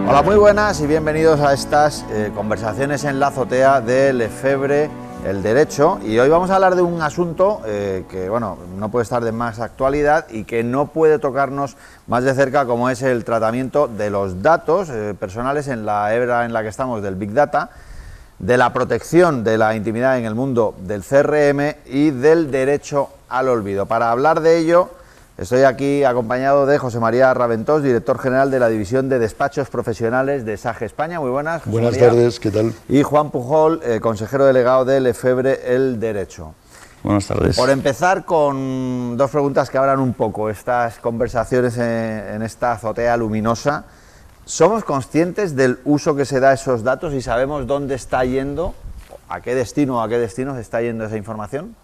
Hola, muy buenas y bienvenidos a estas conversaciones en la azotea de Lefebvre, el derecho. Y hoy vamos a hablar de un asunto que, bueno, no puede estar de más actualidad y que no puede tocarnos más de cerca, como es el tratamiento de los datos personales en la era en la que estamos del Big Data, de la protección de la intimidad en el mundo del CRM y del derecho al olvido. Para hablar de ello, estoy aquí acompañado de José María Raventós, director general de la División de Despachos Profesionales de SAGE España. Muy buenas, José Buenas María. tardes, ¿qué tal? Y Juan Pujol, consejero delegado de Lefebvre, el derecho. Buenas tardes. Por empezar con dos preguntas que abran un poco estas conversaciones en esta azotea luminosa. ¿Somos conscientes del uso que se da a esos datos y sabemos dónde está yendo, a qué destino o a qué destinos está yendo esa información?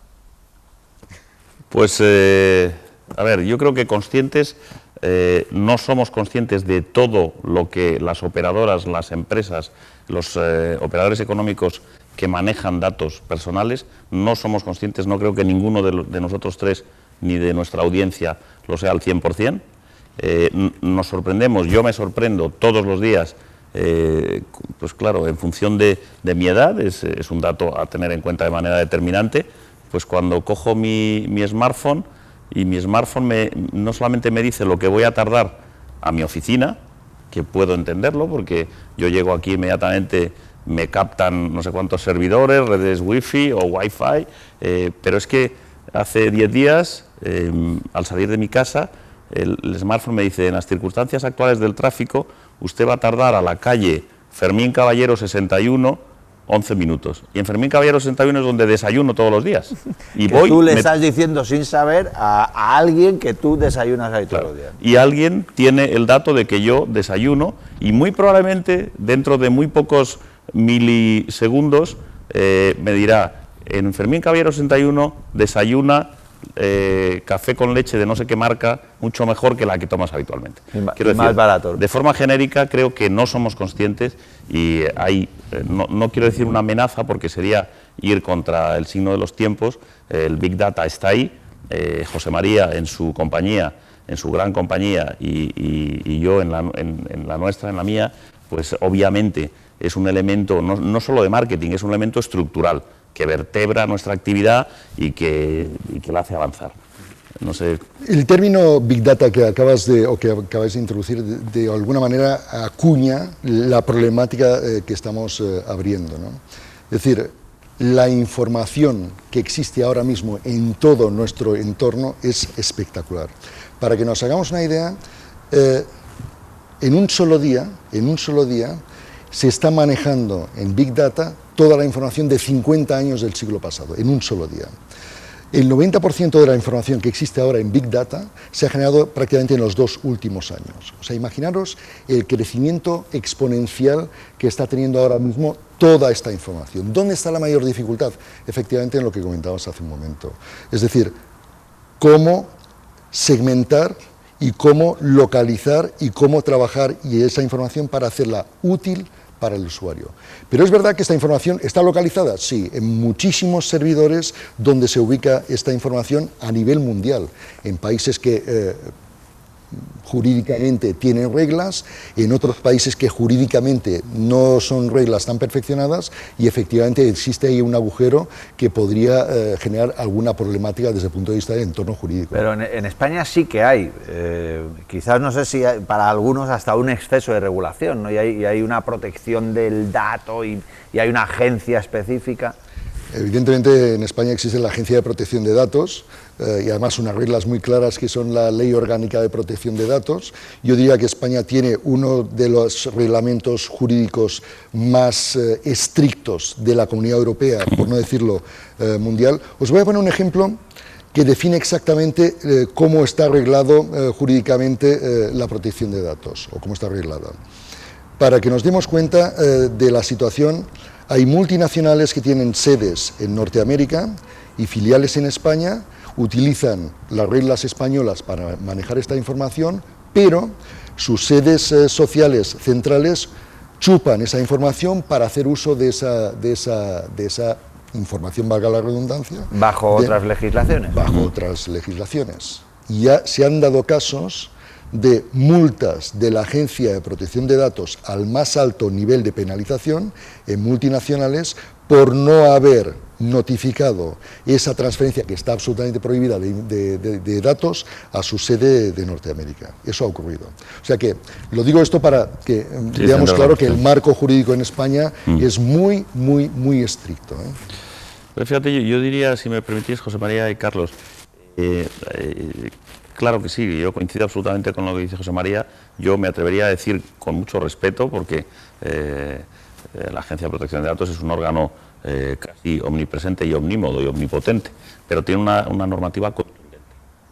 Pues, a ver, yo creo que conscientes, no somos conscientes de todo lo que las operadoras, las empresas, los operadores económicos que manejan datos personales, no somos conscientes, no creo que ninguno de nosotros tres ni de nuestra audiencia lo sea al 100%. Nos sorprendemos, yo me sorprendo todos los días, pues claro, en función de mi edad, es un dato a tener en cuenta de manera determinante, pues cuando cojo mi smartphone y mi smartphone no solamente me dice lo que voy a tardar a mi oficina, que puedo entenderlo porque yo llego aquí inmediatamente, me captan no sé cuántos servidores, redes wifi o wifi, pero es que hace 10 días, al salir de mi casa, el smartphone me dice, en las circunstancias actuales del tráfico, usted va a tardar a la calle Fermín Caballero 61, 11 minutos. Y en Fermín Caballero 61 es donde desayuno todos los días. Y que tú le estás diciendo sin saber a alguien que tú desayunas ahí todos los días. Y alguien tiene el dato de que yo desayuno y muy probablemente dentro de muy pocos milisegundos me dirá, en Fermín Caballero 61 desayuna café con leche de no sé qué marca, mucho mejor que la que tomas habitualmente. Quiero decir, más barato. De forma genérica creo que no somos conscientes y hay, no quiero decir una amenaza porque sería ir contra el signo de los tiempos. El Big Data está ahí, José María en su compañía, en su gran compañía y yo en la nuestra, en la mía, pues obviamente es un elemento no solo de marketing, es un elemento estructural que vertebra nuestra actividad y que la hace avanzar. No sé. El término Big Data que acabáis de introducir de alguna manera acuña la problemática que estamos abriendo, ¿no? Es decir, la información que existe ahora mismo en todo nuestro entorno es espectacular. Para que nos hagamos una idea, en un solo día se está manejando en Big Data toda la información de 50 años del siglo pasado, en un solo día. El 90% de la información que existe ahora en Big Data se ha generado prácticamente en los 2 últimos años. O sea, imaginaros el crecimiento exponencial que está teniendo ahora mismo toda esta información. ¿Dónde está la mayor dificultad? Efectivamente, en lo que comentabas hace un momento. Es decir, cómo segmentar y cómo localizar y cómo trabajar y esa información para hacerla útil para el usuario. Pero es verdad que esta información está localizada, sí, en muchísimos servidores donde se ubica esta información a nivel mundial, en países que jurídicamente tienen reglas, en otros países que jurídicamente no son reglas tan perfeccionadas y efectivamente existe ahí un agujero que podría generar alguna problemática desde el punto de vista del entorno jurídico. Pero en España sí que hay, quizás no sé si hay, para algunos hasta un exceso de regulación, ¿no? y hay una protección del dato y hay una agencia específica. Evidentemente en España existe la Agencia de Protección de Datos y además unas reglas muy claras que son la Ley Orgánica de Protección de Datos. Yo diría que España tiene uno de los reglamentos jurídicos más estrictos de la Comunidad Europea, por no decirlo mundial. Os voy a poner un ejemplo que define exactamente cómo está arreglado jurídicamente la protección de datos, o cómo está arreglada. Para que nos demos cuenta de la situación, hay multinacionales que tienen sedes en Norteamérica y filiales en España, utilizan las reglas españolas para manejar esta información, pero sus sedes sociales centrales chupan esa información para hacer uso de esa información, valga la redundancia. ¿Bajo otras legislaciones? Bajo otras legislaciones. y ya se han dado casos de multas de la Agencia de Protección de Datos al más alto nivel de penalización en multinacionales por no haber notificado esa transferencia que está absolutamente prohibida de datos a su sede de Norteamérica. Eso ha ocurrido. O sea que, lo digo esto para que veamos claro que el marco jurídico en España es muy, muy, muy estricto, ¿eh? Pero fíjate, yo diría, si me permitís, José María y Carlos, claro que sí, yo coincido absolutamente con lo que dice José María. Yo me atrevería a decir con mucho respeto, porque la Agencia de Protección de Datos es un órgano casi omnipresente y omnímodo y omnipotente, pero tiene una normativa contundente.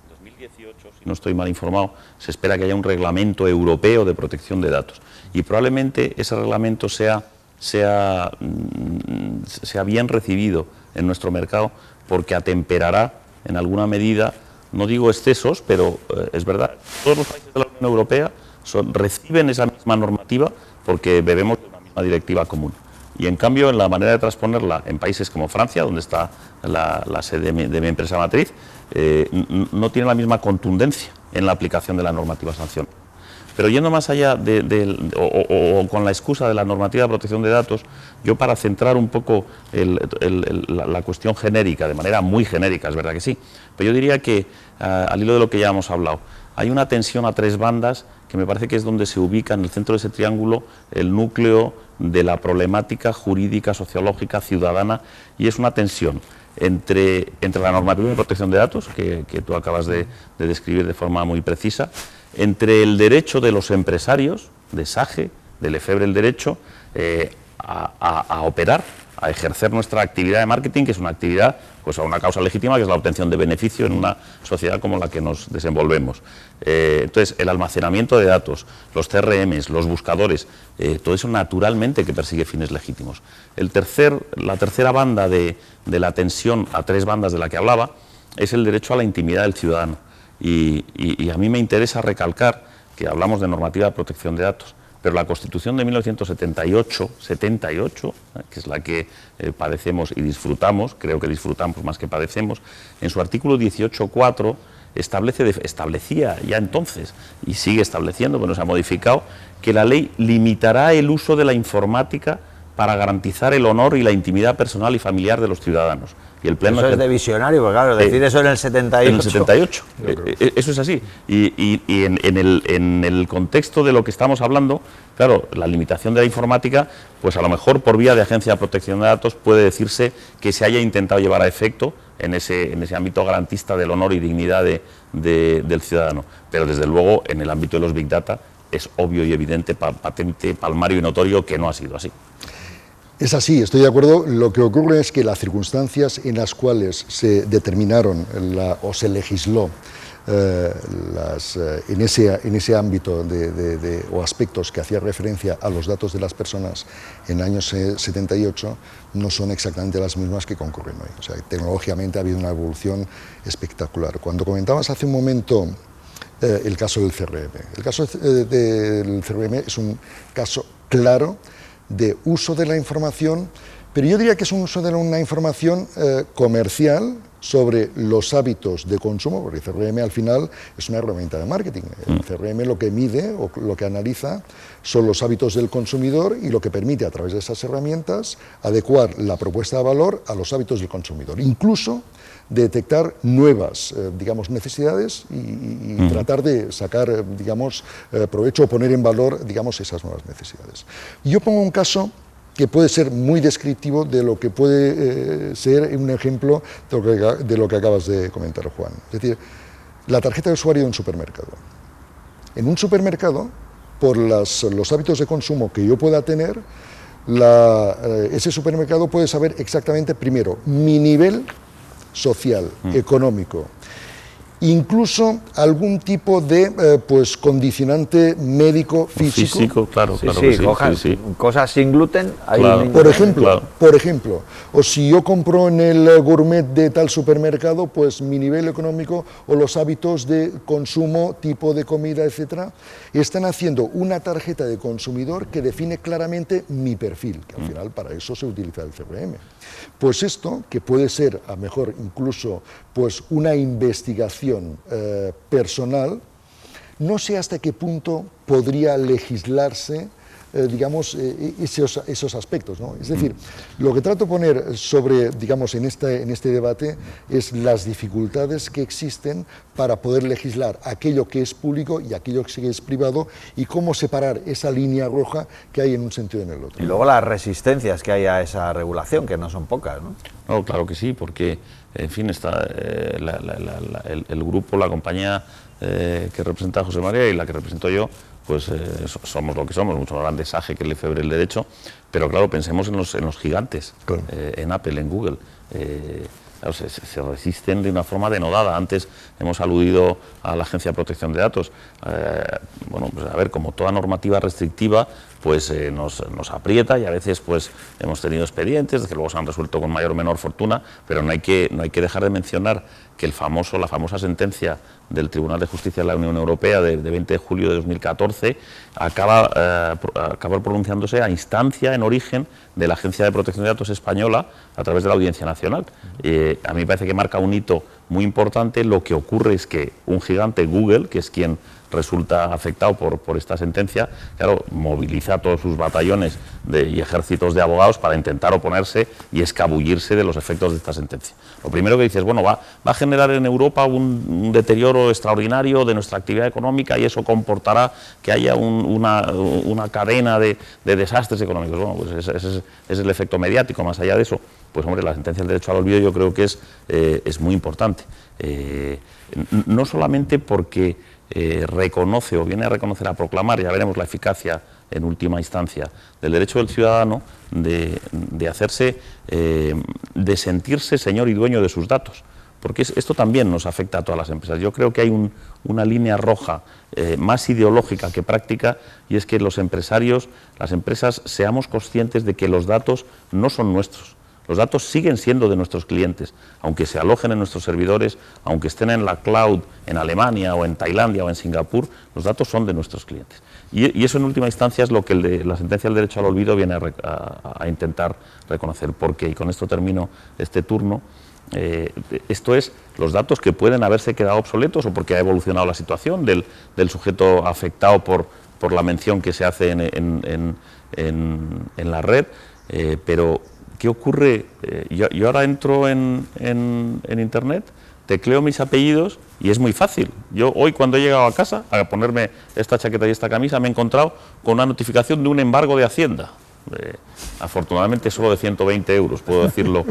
En 2018, si no estoy mal informado, se espera que haya un reglamento europeo de protección de datos, y probablemente ese reglamento sea bien recibido en nuestro mercado, porque atemperará en alguna medida, no digo excesos, pero es verdad, todos los países de la Unión Europea reciben esa misma normativa porque bebemos de una misma directiva común. Y en cambio, en la manera de transponerla en países como Francia, donde está la sede de mi empresa matriz, no tiene la misma contundencia en la aplicación de la normativa sanción. Pero yendo más allá o con la excusa de la normativa de protección de datos, yo, para centrar un poco la cuestión genérica, de manera muy genérica, es verdad que sí, pero yo diría que, al hilo de lo que ya hemos hablado, hay una tensión a tres bandas que me parece que es donde se ubica en el centro de ese triángulo el núcleo de la problemática jurídica, sociológica, ciudadana, y es una tensión entre la normativa de protección de datos, que tú acabas de describir de forma muy precisa, entre el derecho de los empresarios, de SAGE, de Lefebvre el derecho, a operar, a ejercer nuestra actividad de marketing, que es una actividad, pues, a una causa legítima, que es la obtención de beneficio en una sociedad como la que nos desenvolvemos. Entonces, el almacenamiento de datos, los CRMs, los buscadores, todo eso naturalmente que persigue fines legítimos. La tercera banda de la tensión a tres bandas de la que hablaba es el derecho a la intimidad del ciudadano. Y a mí me interesa recalcar que hablamos de normativa de protección de datos, pero la Constitución de 1978, que es la que padecemos y disfrutamos, creo que disfrutamos más que padecemos, en su artículo 18.4 establecía ya entonces, y sigue estableciendo, pero no se ha modificado, que la ley limitará el uso de la informática para garantizar el honor y la intimidad personal y familiar de los ciudadanos. Y el pleno eso es de visionario, porque claro, decir eso en el 78. En el 78, eso es así. Y en el contexto de lo que estamos hablando, claro, la limitación de la informática, pues a lo mejor por vía de Agencia de Protección de Datos puede decirse que se haya intentado llevar a efecto en ese ámbito garantista del honor y dignidad del ciudadano. Pero desde luego, en el ámbito de los Big Data, es obvio y evidente, patente, palmario y notorio que no ha sido así. Es así, estoy de acuerdo. Lo que ocurre es que las circunstancias en las cuales se determinaron o se legisló en ese ámbito o aspectos que hacía referencia a los datos de las personas en años 78 no son exactamente las mismas que concurren hoy. O sea, tecnológicamente ha habido una evolución espectacular. Cuando comentabas hace un momento el caso del CRM, el caso del CRM es un caso claro de uso de la información, pero yo diría que es un uso de una información comercial sobre los hábitos de consumo, porque el CRM al final es una herramienta de marketing. El CRM lo que mide o lo que analiza son los hábitos del consumidor y lo que permite a través de esas herramientas adecuar la propuesta de valor a los hábitos del consumidor, incluso detectar nuevas, digamos, necesidades y tratar de sacar, digamos, provecho o poner en valor, digamos, esas nuevas necesidades. Yo pongo un caso que puede ser muy descriptivo de lo que puede ser un ejemplo de lo que acabas de comentar, Juan. Es decir, la tarjeta de usuario de un supermercado. En un supermercado, por los hábitos de consumo que yo pueda tener, ese supermercado puede saber exactamente, primero, mi nivel social, económico, incluso algún tipo de condicionante médico físico. Claro, Sí, claro que sí. Cosas sin gluten. Ahí Claro. Por ejemplo, o si yo compro en el gourmet de tal supermercado, pues mi nivel económico o los hábitos de consumo, tipo de comida, etcétera, están haciendo una tarjeta de consumidor que define claramente mi perfil, que al final para eso se utiliza el CRM. Pues esto, que puede ser a mejor incluso pues una investigación información personal, no sé hasta qué punto podría legislarse digamos, esos aspectos, ¿no? Es decir, lo que trato de poner sobre, digamos, en este debate es las dificultades que existen para poder legislar aquello que es público y aquello que es privado y cómo separar esa línea roja que hay en un sentido y en el otro. Y luego las resistencias que hay a esa regulación, que no son pocas, ¿no? No, claro que sí, porque, en fin, está el grupo, la compañía que representa a José María y la que represento yo, pues somos lo que somos, mucho más grande SAGE que Lefebvre el Derecho, pero claro, pensemos en los gigantes, claro. En Apple, en Google, claro, se resisten de una forma denodada. Antes hemos aludido a la Agencia de Protección de Datos. Bueno, pues a ver, como toda normativa restrictiva, pues nos aprieta y a veces pues hemos tenido expedientes que luego se han resuelto con mayor o menor fortuna, pero no hay que dejar de mencionar que la famosa sentencia del Tribunal de Justicia de la Unión Europea de 20 de julio de 2014 acaba pronunciándose a instancia, en origen, de la Agencia de Protección de Datos española a través de la Audiencia Nacional. A mí me parece que marca un hito muy importante. Lo que ocurre es que un gigante, Google, que es quien resulta afectado por esta sentencia, claro, moviliza a todos sus batallones y ejércitos de abogados para intentar oponerse y escabullirse de los efectos de esta sentencia. Lo primero que dices, bueno, va a generar en Europa un deterioro extraordinario de nuestra actividad económica y eso comportará que haya una cadena de desastres económicos. Bueno, pues ese es el efecto mediático. Más allá de eso, pues hombre, la sentencia del derecho al olvido yo creo que es muy importante. No solamente porque reconoce o viene a reconocer, a proclamar, ya veremos la eficacia en última instancia del derecho del ciudadano de hacerse, de sentirse señor y dueño de sus datos, porque esto también nos afecta a todas las empresas. Yo creo que hay una línea roja más ideológica que práctica, y es que los empresarios, las empresas, seamos conscientes de que los datos no son nuestros. Los datos siguen siendo de nuestros clientes, aunque se alojen en nuestros servidores, aunque estén en la cloud en Alemania o en Tailandia o en Singapur, los datos son de nuestros clientes. Y eso en última instancia es lo que la sentencia del derecho al olvido viene a intentar reconocer. Porque, y con esto termino este turno, esto es los datos que pueden haberse quedado obsoletos o porque ha evolucionado la situación del sujeto afectado por la mención que se hace en la red, pero ¿qué ocurre? Yo ahora entro en Internet, tecleo mis apellidos y es muy fácil. Yo hoy, cuando he llegado a casa a ponerme esta chaqueta y esta camisa, me he encontrado con una notificación de un embargo de Hacienda. Afortunadamente solo de 120 euros, puedo decirlo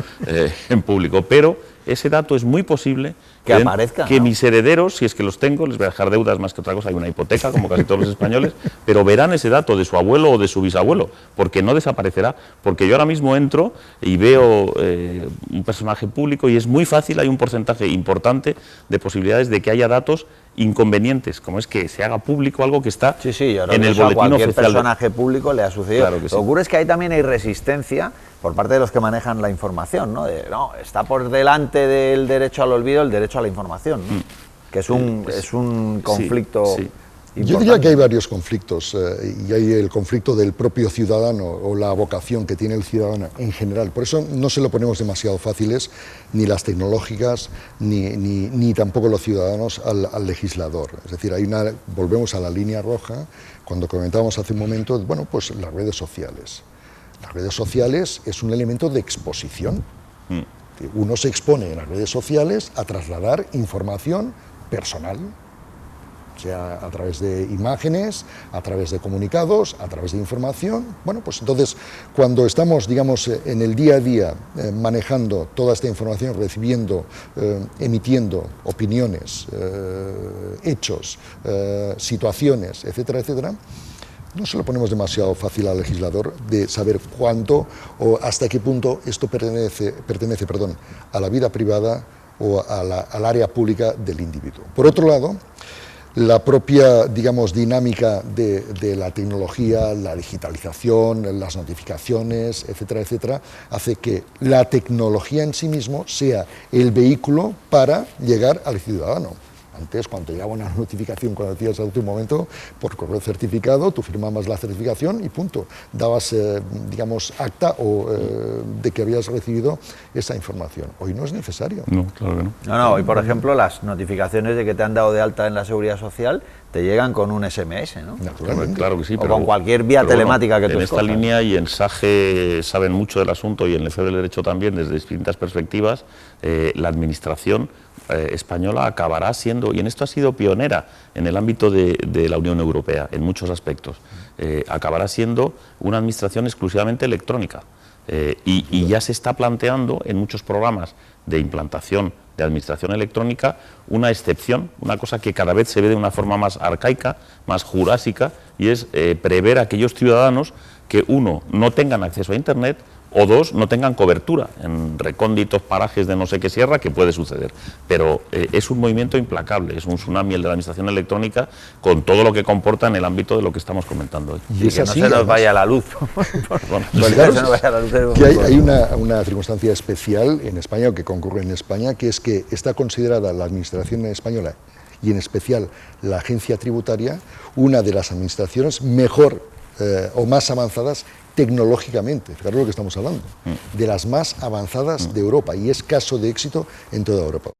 en público, pero ese dato es muy posible que aparezca, que ¿no? Mis herederos, si es que los tengo, les voy a dejar deudas más que otra cosa, hay una hipoteca como casi todos los españoles, pero verán ese dato de su abuelo o de su bisabuelo, porque no desaparecerá, porque yo ahora mismo entro y veo un personaje público y es muy fácil, hay un porcentaje importante de posibilidades de que haya datos inconvenientes, como es que se haga público algo que está en el boletín oficial. Cualquier personaje público le ha sucedido. Claro que sí. Lo que ocurre es que ahí también hay resistencia por parte de los que manejan la información, ¿no? No, está por delante del derecho al olvido el derecho a la información, ¿no? Que es un conflicto. Sí. Yo diría que hay varios conflictos, y hay el conflicto del propio ciudadano o la vocación que tiene el ciudadano en general. Por eso no se lo ponemos demasiado fáciles, ni las tecnológicas, ni tampoco los ciudadanos al legislador. Es decir, volvemos a la línea roja, cuando comentábamos hace un momento, bueno, pues las redes sociales. Las redes sociales es un elemento de exposición. Uno se expone en las redes sociales a trasladar información personal, sea a través de imágenes, a través de comunicados, a través de información. Bueno, pues entonces, cuando estamos, digamos, en el día a día manejando toda esta información, recibiendo, emitiendo opiniones, hechos, situaciones, etcétera, etcétera, no se lo ponemos demasiado fácil al legislador de saber cuánto o hasta qué punto esto pertenece a la vida privada o al área pública del individuo. Por otro lado, la propia, digamos, dinámica de la tecnología, la digitalización, las notificaciones, etcétera, etcétera, hace que la tecnología en sí mismo sea el vehículo para llegar al ciudadano. Antes, cuando llegaba una notificación, cuando hacías hace un momento, por correo certificado, tú firmabas la certificación y punto. Dabas, digamos, acta de que habías recibido esa información. Hoy no es necesario. No, claro que no. No, hoy por ejemplo las notificaciones de que te han dado de alta en la Seguridad Social te llegan con un SMS, ¿no? Naturalmente. Claro que sí, O pero con cualquier vía telemática que tú en escojas. esta línea y en SAGE saben mucho del asunto y en Lefebvre del Derecho también, desde distintas perspectivas, la administración española acabará siendo, y en esto ha sido pionera en el ámbito de la Unión Europea, en muchos aspectos, acabará siendo una administración exclusivamente electrónica. Y ya se está planteando en muchos programas de implantación de administración electrónica una excepción, una cosa que cada vez se ve de una forma más arcaica, más jurásica, y es prever a aquellos ciudadanos que, uno, no tengan acceso a Internet, o dos, no tengan cobertura en recónditos parajes de no sé qué sierra, que puede suceder. Pero es un movimiento implacable, es un tsunami el de la administración electrónica, con todo lo que comporta en el ámbito de lo que estamos comentando hoy. Y que no se nos vaya la luz. Hay una circunstancia especial en España, o que concurre en España, que es que está considerada la administración española, y en especial la agencia tributaria, una de las administraciones mejor o más avanzadas tecnológicamente, fijaros lo que estamos hablando, de las más avanzadas de Europa, y es caso de éxito en toda Europa.